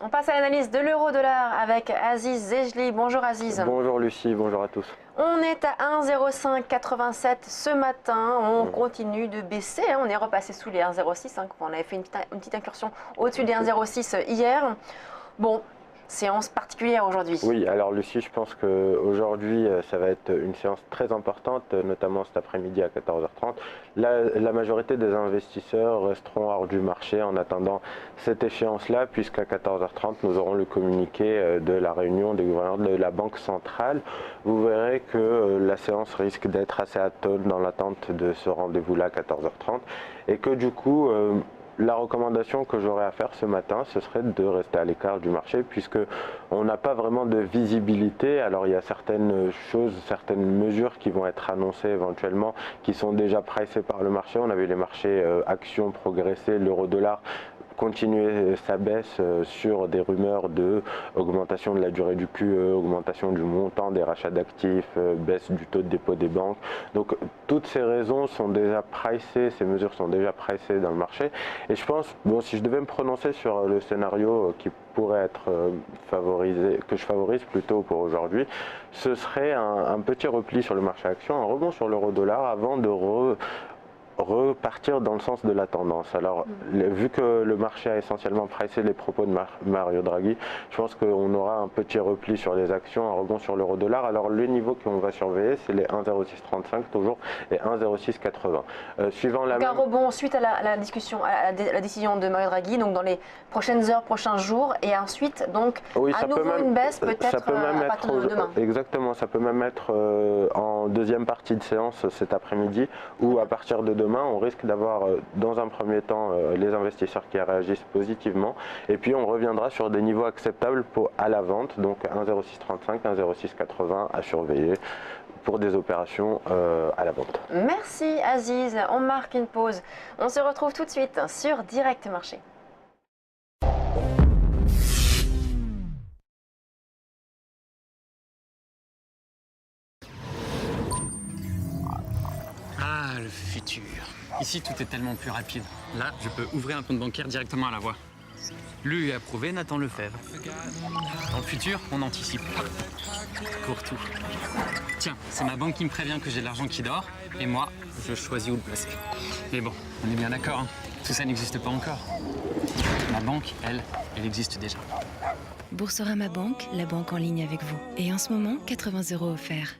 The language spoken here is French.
On passe à l'analyse de l'euro-dollar avec Aziz Zejli. Bonjour Aziz. Bonjour Lucie, bonjour à tous. On est à 1,0587 ce matin, on continue de baisser, on est repassé sous les 1,06, on avait fait une petite incursion au-dessus des 1,06 hier. Bon, séance particulière aujourd'hui. Oui, alors Lucie, je pense qu'aujourd'hui, ça va être une séance très importante, notamment cet après-midi à 14h30. La majorité des investisseurs resteront hors du marché en attendant cette échéance-là, puisqu'à 14h30, nous aurons le communiqué de la réunion des gouverneurs de la Banque centrale. Vous verrez que la séance risque d'être assez atone dans l'attente de ce rendez-vous-là à 14h30 et que du coup, la recommandation que j'aurais à faire ce matin, ce serait de rester à l'écart du marché puisque on n'a pas vraiment de visibilité. Alors il y a certaines choses, certaines mesures qui vont être annoncées éventuellement, qui sont déjà pricées par le marché. On a vu les marchés actions progresser, l'euro-dollar continuer sa baisse sur des rumeurs de augmentation de la durée du QE, augmentation du montant des rachats d'actifs, baisse du taux de dépôt des banques. Donc toutes ces raisons sont déjà pricées, ces mesures sont déjà pricées dans le marché. Et je pense, bon, si je devais me prononcer sur le scénario qui pourrait être favorisé, que je favorise plutôt pour aujourd'hui, ce serait un petit repli sur le marché action, un rebond sur l'euro-dollar avant de repartir dans le sens de la tendance. Alors, vu que le marché a essentiellement pricé les propos de Mario Draghi, je pense qu'on aura un petit repli sur les actions, un rebond sur l'euro-dollar. Alors, le niveau qu'on va surveiller, c'est les 1,0635 toujours et 1,0680. Suivant la un rebond suite à la discussion, à la décision de Mario Draghi, donc dans les prochaines heures, prochains jours, et ensuite, donc, oui, à nouveau une baisse peut-être à partir de demain. Exactement, ça peut même être en deuxième partie de séance cet après-midi ou à partir de demain, on risque d'avoir dans un premier temps les investisseurs qui réagissent positivement et puis on reviendra sur des niveaux acceptables à la vente, donc 1,0635, 1,0680 à surveiller pour des opérations à la vente. Merci Aziz, on marque une pause. On se retrouve tout de suite sur Direct Marché. Ah, le futur. Ici, tout est tellement plus rapide. Là, je peux ouvrir un compte bancaire directement à la voix. Lu et approuvé, Nathan Lefebvre. Dans le futur, on anticipe. Pour tout. Tiens, c'est ma banque qui me prévient que j'ai de l'argent qui dort, et moi, je choisis où le placer. Mais bon, on est bien d'accord, hein. Tout ça n'existe pas encore. Ma banque, elle existe déjà. Boursorama Banque, la banque en ligne avec vous. Et en ce moment, 80 € offerts.